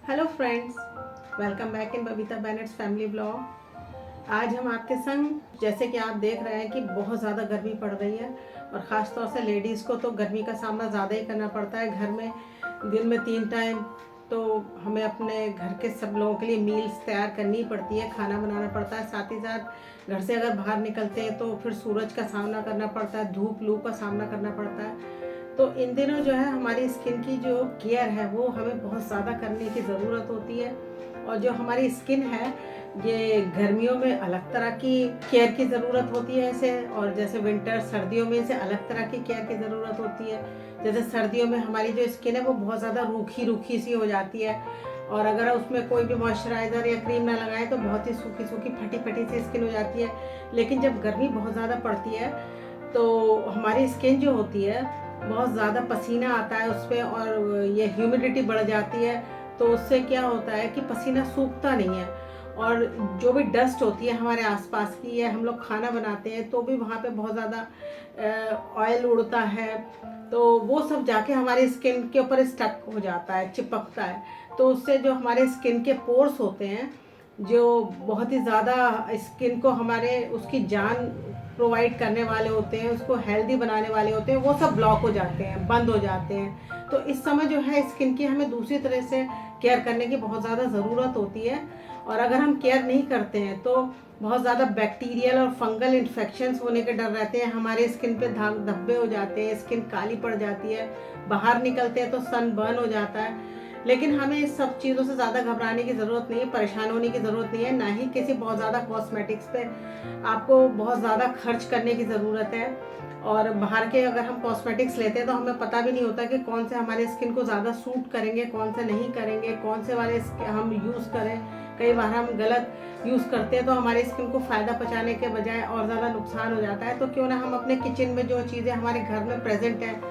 Hello friends, welcome back in Babita Bennett's family blog. आज हम आपके संग, जैसे कि आप देख रहे हैं कि बहुत ज़्यादा गर्मी पड़ रही है और ख़ास तौर से लेडीज़ को तो गर्मी का सामना ज़्यादा ही करना पड़ता है। घर में दिन में 3 टाइम तो हमें अपने घर के सब लोगों के लिए मील्स तैयार करनी पड़ती है, खाना बनाना पड़ता है। साथ ही साथ घर से अगर बाहर निकलते हैं तो फिर सूरज का सामना करना पड़ता है, धूप लू का सामना करना पड़ता है। तो इन दिनों जो है हमारी स्किन की जो केयर है वो हमें बहुत ज़्यादा करने की ज़रूरत होती है। और जो हमारी स्किन है ये गर्मियों में अलग तरह की केयर की ज़रूरत होती है इसे, और जैसे विंटर सर्दियों में इसे अलग तरह की केयर की ज़रूरत होती है। जैसे सर्दियों में हमारी जो स्किन है वो बहुत ज़्यादा रूखी रूखी सी हो जाती है, और अगर उसमें कोई भी मॉइस्चराइज़र या क्रीम ना लगाए तो बहुत ही सूखी सूखी फटी फटी सी स्किन हो जाती है। लेकिन जब गर्मी बहुत ज़्यादा पड़ती है तो हमारी स्किन जो होती है बहुत ज़्यादा पसीना आता है उस पर, और ये ह्यूमिडिटी बढ़ जाती है। तो उससे क्या होता है कि पसीना सूखता नहीं है, और जो भी डस्ट होती है हमारे आसपास की, या हम लोग खाना बनाते हैं तो भी वहाँ पे बहुत ज़्यादा ऑयल उड़ता है, तो वो सब जाके हमारी स्किन के ऊपर स्टक हो जाता है, चिपकता है। तो उससे जो हमारे स्किन के पोर्स होते हैं, जो बहुत ही ज़्यादा स्किन को हमारे उसकी जान प्रोवाइड करने वाले होते हैं, उसको हेल्दी बनाने वाले होते हैं, वो सब ब्लॉक हो जाते हैं, बंद हो जाते हैं। तो इस समय जो है स्किन की हमें दूसरी तरह से केयर करने की बहुत ज़्यादा ज़रूरत होती है। और अगर हम केयर नहीं करते हैं तो बहुत ज़्यादा बैक्टीरियल और फंगल इन्फेक्शंस होने के डर रहते हैं। हमारे स्किन पे धब्बे हो जाते हैं, स्किन काली पड़ जाती है, बाहर निकलते हैं तो सन बर्न हो जाता है। लेकिन हमें इस सब चीज़ों से ज़्यादा घबराने की ज़रूरत नहीं है, परेशान होने की ज़रूरत नहीं है, ना ही किसी बहुत ज़्यादा कॉस्मेटिक्स पे आपको बहुत ज़्यादा खर्च करने की ज़रूरत है। और बाहर के अगर हम कॉस्मेटिक्स लेते हैं तो हमें पता भी नहीं होता कि कौन से हमारे स्किन को ज़्यादा सूट करेंगे, कौन से नहीं करेंगे, कौन से वाले हम यूज़ करें। कई बार हम गलत यूज़ करते हैं तो हमारी स्किन को फ़ायदा पहुँचाने के बजाय और ज़्यादा नुकसान हो जाता है। तो क्यों ना हम अपने किचन में जो चीज़ें हमारे घर में प्रेजेंट हैं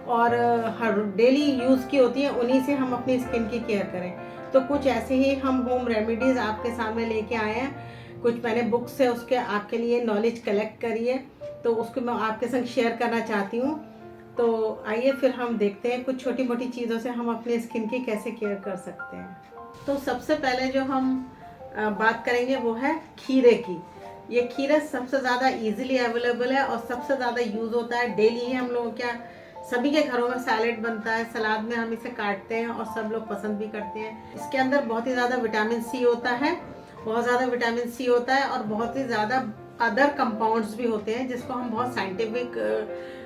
और हर डेली यूज़ की होती हैं, उन्हीं से हम अपनी स्किन की केयर करें। तो कुछ ऐसे ही हम होम रेमेडीज़ आपके सामने लेके आए हैं। कुछ मैंने बुक से उसके आपके लिए नॉलेज कलेक्ट करी है, तो उसको मैं आपके संग शेयर करना चाहती हूँ। तो आइए फिर हम देखते हैं कुछ छोटी मोटी चीज़ों से हम अपनी स्किन की कैसे केयर कर सकते हैं। तो सबसे पहले जो हम बात करेंगे वो है खीरे की। ये खीरा सबसे ज़्यादा इजीली अवेलेबल है और सबसे ज़्यादा यूज़ होता है। डेली ही हम लोग क्या सभी के घरों में सैलेड बनता है, सलाद में हम इसे काटते हैं और सब लोग पसंद भी करते हैं। इसके अंदर बहुत ही ज़्यादा विटामिन सी होता है, बहुत ज़्यादा विटामिन सी होता है, और बहुत ही ज़्यादा अदर कंपाउंड्स भी होते हैं जिसको हम बहुत साइंटिफिक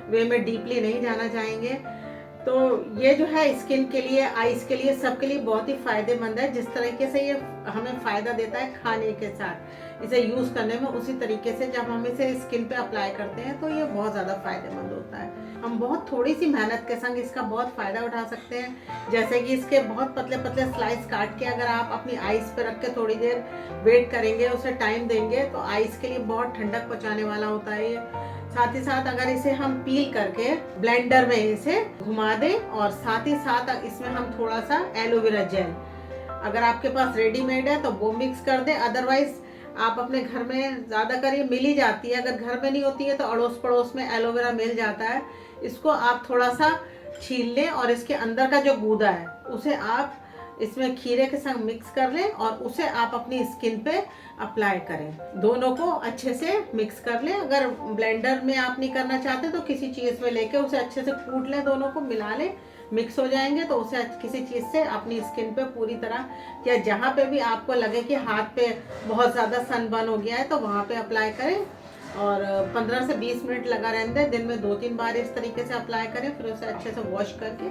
वे में डीपली नहीं जाना चाहेंगे। तो ये जो है स्किन के लिए, आईज के लिए, सबके लिए बहुत ही फायदेमंद है। जिस तरीके से ये हमें फायदा देता है खाने के साथ इसे यूज करने में, उसी तरीके से जब हम इसे स्किन पे अप्लाई करते हैं तो ये बहुत ज्यादा फायदेमंद होता है। हम बहुत थोड़ी सी मेहनत के संग इसका बहुत फायदा उठा सकते हैं। जैसे कि इसके बहुत पतले पतले स्लाइस काट के अगर आप अपनी आईज पे रख के थोड़ी देर वेट करेंगे, उसे टाइम देंगे, तो आईज के लिए बहुत ठंडक पहुंचाने वाला होता है ये। साथ ही साथ अगर इसे हम पील करके ब्लेंडर में इसे घुमा दें, और साथ ही साथ इसमें हम थोड़ा सा एलोवेरा जेल, अगर आपके पास रेडीमेड है तो वो मिक्स कर दें। अदरवाइज आप अपने घर में ज़्यादा कर, ये मिल ही जाती है, अगर घर में नहीं होती है तो अड़ोस पड़ोस में एलोवेरा मिल जाता है। इसको आप थोड़ा सा छील लें और इसके अंदर का जो गूदा है उसे आप इसमें खीरे के संग मिक्स कर लें और उसे आप अपनी स्किन पे अप्लाई करें। दोनों को अच्छे से मिक्स कर लें। अगर ब्लेंडर में आप नहीं करना चाहते तो किसी चीज़ में लेके उसे अच्छे से कूट लें, दोनों को मिला लें, मिक्स हो जाएंगे तो उसे किसी चीज़ से अपनी स्किन पे पूरी तरह, या जहाँ पे भी आपको लगे कि हाथ पे बहुत ज़्यादा सनबर्न हो गया है तो वहाँ पे अप्लाई करें, और 15 से 20 मिनट लगा रहने दें। दिन में 2-3 बार इस तरीके से अप्लाई करें, फिर उसे अच्छे से वॉश करके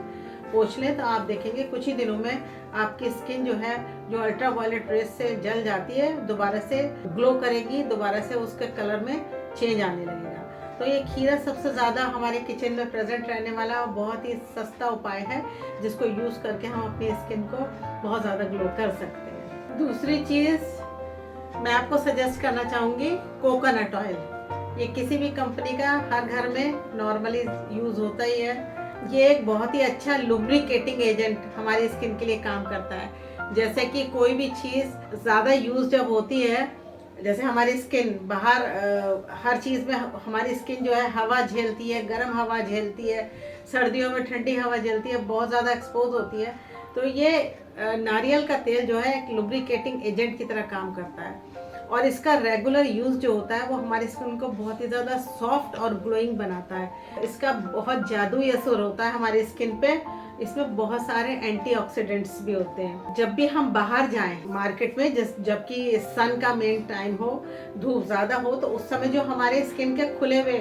पोंछ लें। तो आप देखेंगे कुछ ही दिनों में आपकी स्किन जो है, जो अल्ट्रा वायलेट रेज से जल जाती है, दोबारा से ग्लो करेगी, दोबारा से उसके कलर में चेंज आने लगेगा। तो ये खीरा सबसे ज़्यादा हमारे किचन में प्रेजेंट रहने वाला बहुत ही सस्ता उपाय है, जिसको यूज़ करके हम अपनी स्किन को बहुत ज़्यादा ग्लो कर सकते हैं। दूसरी चीज़ मैं आपको सजेस्ट करना चाहूँगी, कोकोनट ऑयल। ये किसी भी कंपनी का हर घर में नॉर्मली यूज़ होता ही है। ये एक बहुत ही अच्छा लुब्रिकेटिंग एजेंट हमारी स्किन के लिए काम करता है। जैसे कि कोई भी चीज़ ज़्यादा यूज़ जब होती है, जैसे हमारी स्किन बाहर हर चीज़ में हमारी स्किन जो है हवा झेलती है, गर्म हवा झेलती है, सर्दियों में ठंडी हवा झेलती है, बहुत ज़्यादा एक्सपोज होती है। तो ये नारियल का तेल जो है एक लुब्रिकेटिंग एजेंट की तरह काम करता है और इसका रेगुलर यूज़ जो होता है वो हमारी स्किन को बहुत ही ज़्यादा सॉफ्ट और ग्लोइंग बनाता है। इसका बहुत जादुई असर होता है हमारी स्किन पे। इसमें बहुत सारे एंटीऑक्सीडेंट्स भी होते हैं। जब भी हम बाहर जाएं मार्केट में, जबकि सन का मेन टाइम हो, धूप ज़्यादा हो, तो उस समय जो हमारे स्किन के खुले हुए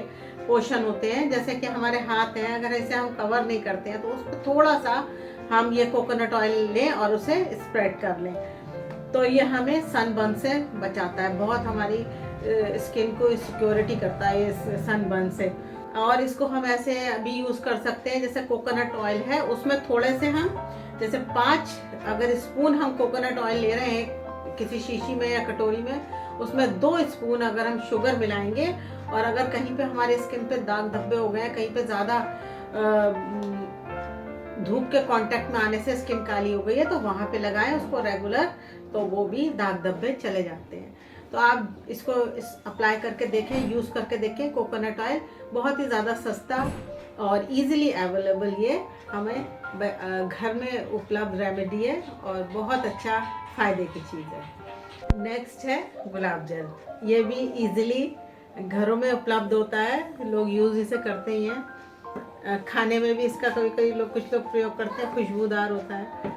पोर्शन होते हैं, जैसे कि हमारे हाथ हैं, अगर ऐसे हम कवर नहीं करते हैं तो उस पर थोड़ा सा हम ये कोकोनट ऑयल लें और उसे स्प्रेड कर लें, तो ये हमें सनबर्न से बचाता है। बहुत हमारी स्किन को सिक्योरिटी करता है इस सनबर्न से। और इसको हम ऐसे भी यूज़ कर सकते हैं, जैसे कोकोनट ऑयल है उसमें थोड़े से हम, जैसे 5 अगर स्पून हम कोकोनट ऑयल ले रहे हैं किसी शीशी में या कटोरी में, उसमें 2 स्पून अगर हम शुगर मिलाएंगे और अगर कहीं पे हमारे स्किन पे दाग धब्बे हो गए, कहीं पे ज़्यादा धूप के कांटेक्ट में आने से स्किन काली हो गई है, तो वहाँ पे लगाएं उसको रेगुलर, तो वो भी दाग धब्बे चले जाते हैं। तो आप इसको अप्लाई करके देखें, यूज़ करके देखें। कोकोनट ऑयल बहुत ही ज़्यादा सस्ता और इजीली अवेलेबल ये हमें घर में उपलब्ध रेमेडी है और बहुत अच्छा फ़ायदे की चीज़ है। नेक्स्ट है गुलाब जल। ये भी इजीली घरों में उपलब्ध होता है, लोग यूज़ इसे करते ही हैं। खाने में भी इसका कई लोग, कुछ लोग प्रयोग करते हैं, खुशबूदार होता है।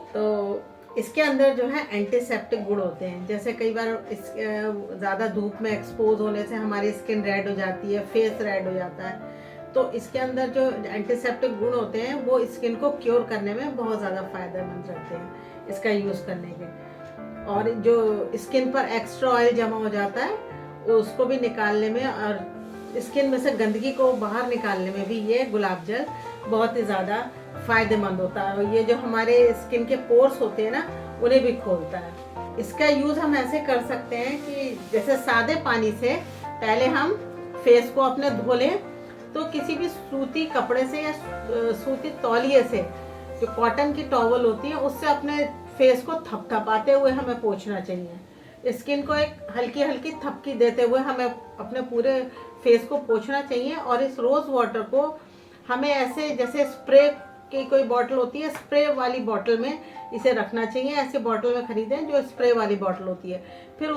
तो इसके अंदर जो है एंटीसेप्टिक गुण होते हैं। जैसे कई बार इस ज़्यादा धूप में एक्सपोज होने से हमारी स्किन रेड हो जाती है, फेस रेड हो जाता है, तो इसके अंदर जो एंटीसेप्टिक गुण होते हैं वो स्किन को क्योर करने में बहुत ज़्यादा फायदेमंद रहते हैं इसका यूज़ करने के। और जो स्किन पर एक्स्ट्रा ऑयल जमा हो जाता है उसको भी निकालने में और स्किन में से गंदगी को बाहर निकालने में भी ये गुलाब जल बहुत ही ज़्यादा फ़ायदेमंद होता है। और ये जो हमारे स्किन के पोर्स होते हैं ना, उन्हें भी खोलता है। इसका यूज़ हम ऐसे कर सकते हैं कि जैसे सादे पानी से पहले हम फेस को अपने धो लें, तो किसी भी सूती कपड़े से या सूती तौलिए से, जो कॉटन की टॉवल होती है, उससे अपने फेस को थपथपाते हुए हमें पोंछना चाहिए। स्किन को एक हल्की हल्की थपकी देते हुए हमें अपने पूरे फेस को पोंछना चाहिए। और इस रोज़ वाटर को हमें ऐसे, जैसे स्प्रे की कोई बॉटल होती है, स्प्रे वाली बॉटल में इसे रखना चाहिए। ऐसे बॉटल में खरीदें जो स्प्रे वाली बॉटल होती है। फिर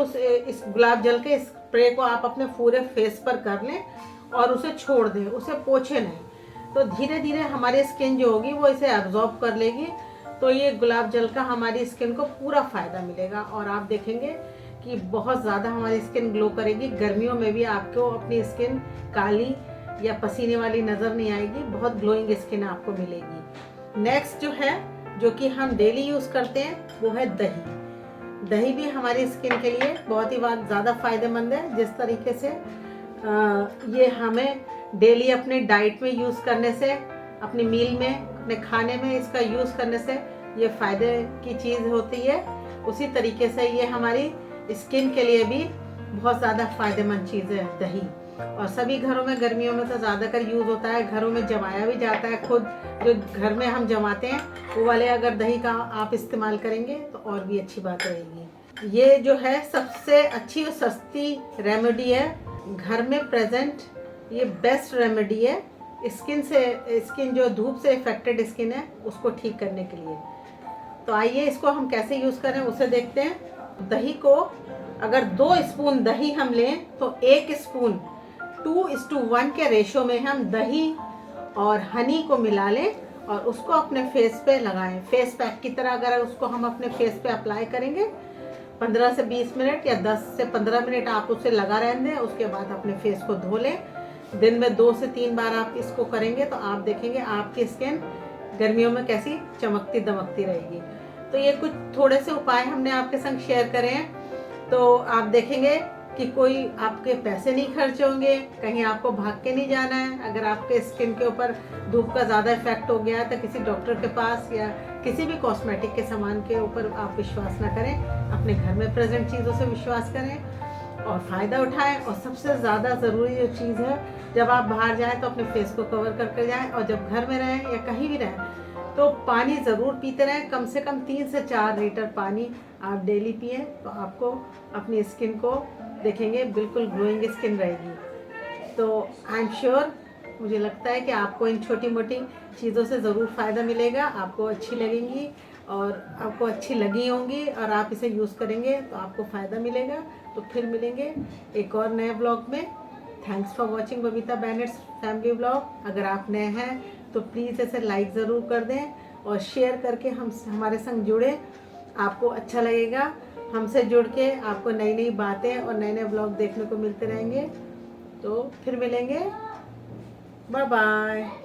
इस गुलाब जल के स्प्रे को आप अपने पूरे फेस पर कर लें और उसे छोड़ दें, उसे पोंछे नहीं, तो धीरे धीरे हमारी स्किन जो होगी वो इसे एब्जॉर्ब कर लेगी। तो ये गुलाब जल का हमारी स्किन को पूरा फ़ायदा मिलेगा और आप देखेंगे कि बहुत ज़्यादा हमारी स्किन ग्लो करेगी। गर्मियों में भी आपको अपनी स्किन काली या पसीने वाली नज़र नहीं आएगी, बहुत ग्लोइंग स्किन आपको मिलेगी। नेक्स्ट जो है, जो कि हम डेली यूज़ करते हैं, वो है दही। दही भी हमारी स्किन के लिए बहुत ही ज़्यादा फ़ायदेमंद है। जिस तरीके से ये हमें डेली अपने डाइट में यूज़ करने से, अपनी मील में, अपने खाने में इसका यूज़ करने से ये फ़ायदे की चीज़ होती है, उसी तरीके से ये हमारी स्किन के लिए भी बहुत ज़्यादा फ़ायदेमंद चीज़ है दही। और सभी घरों में गर्मियों में तो ज़्यादातर यूज़ होता है, घरों में जमाया भी जाता है। खुद जो घर में हम जमाते हैं वो वाले अगर दही का आप इस्तेमाल करेंगे तो और भी अच्छी बात रहेगी। ये जो है सबसे अच्छी और सस्ती रेमेडी है, घर में प्रेजेंट ये बेस्ट रेमेडी है स्किन जो धूप से इफेक्टेड स्किन है उसको ठीक करने के लिए। तो आइए इसको हम कैसे यूज़ करें उसे देखते हैं। दही को अगर 2 स्पून दही हम लें तो 1 स्पून 2:1 के रेशो में हम दही और हनी को मिला लें और उसको अपने फेस पे लगाएं। फेस पैक की तरह अगर उसको हम अपने फेस पे अप्लाई करेंगे 15 से 20 मिनट या 10 से 15 मिनट आप उसे लगा रहने दें। उसके बाद अपने फेस को धो लें। दिन में 2 से 3 बार आप इसको करेंगे तो आप देखेंगे आपकी स्किन गर्मियों में कैसी चमकती दमकती रहेगी। तो ये कुछ थोड़े से उपाय हमने आपके संग शेयर करे हैं। तो आप देखेंगे कि कोई आपके पैसे नहीं खर्च होंगे, कहीं आपको भाग के नहीं जाना है। अगर आपके स्किन के ऊपर धूप का ज़्यादा इफेक्ट हो गया है तो किसी डॉक्टर के पास या किसी भी कॉस्मेटिक के सामान के ऊपर आप विश्वास ना करें, अपने घर में प्रेजेंट चीज़ों से विश्वास करें और फ़ायदा उठाएं। और सबसे ज़्यादा ज़रूरी जो चीज़ है, जब आप बाहर जाएं तो अपने फेस को कवर करके जाएं, और जब घर में रहें या कहीं भी रहें तो पानी ज़रूर पीते रहें। कम से कम 3 से 4 लीटर पानी आप डेली पिए तो आपको अपनी स्किन को देखेंगे बिल्कुल ग्लोइंग स्किन रहेगी। तो आई एम श्योर, मुझे लगता है कि आपको इन छोटी मोटी चीज़ों से ज़रूर फ़ायदा मिलेगा, आपको अच्छी लगेंगी और आपको अच्छी लगी होंगी और आप इसे यूज़ करेंगे तो आपको फ़ायदा मिलेगा। तो फिर मिलेंगे एक और नए ब्लॉग में। Thanks for watching Babita banners family blog. अगर आप नए हैं तो प्लीज़ इसे लाइक ज़रूर कर दें और शेयर करके हमारे संग जुड़े। आपको अच्छा लगेगा, हमसे जुड़ के आपको नई नई बातें और नए नए ब्लॉग देखने को मिलते रहेंगे। तो फिर मिलेंगे, बाय बाय।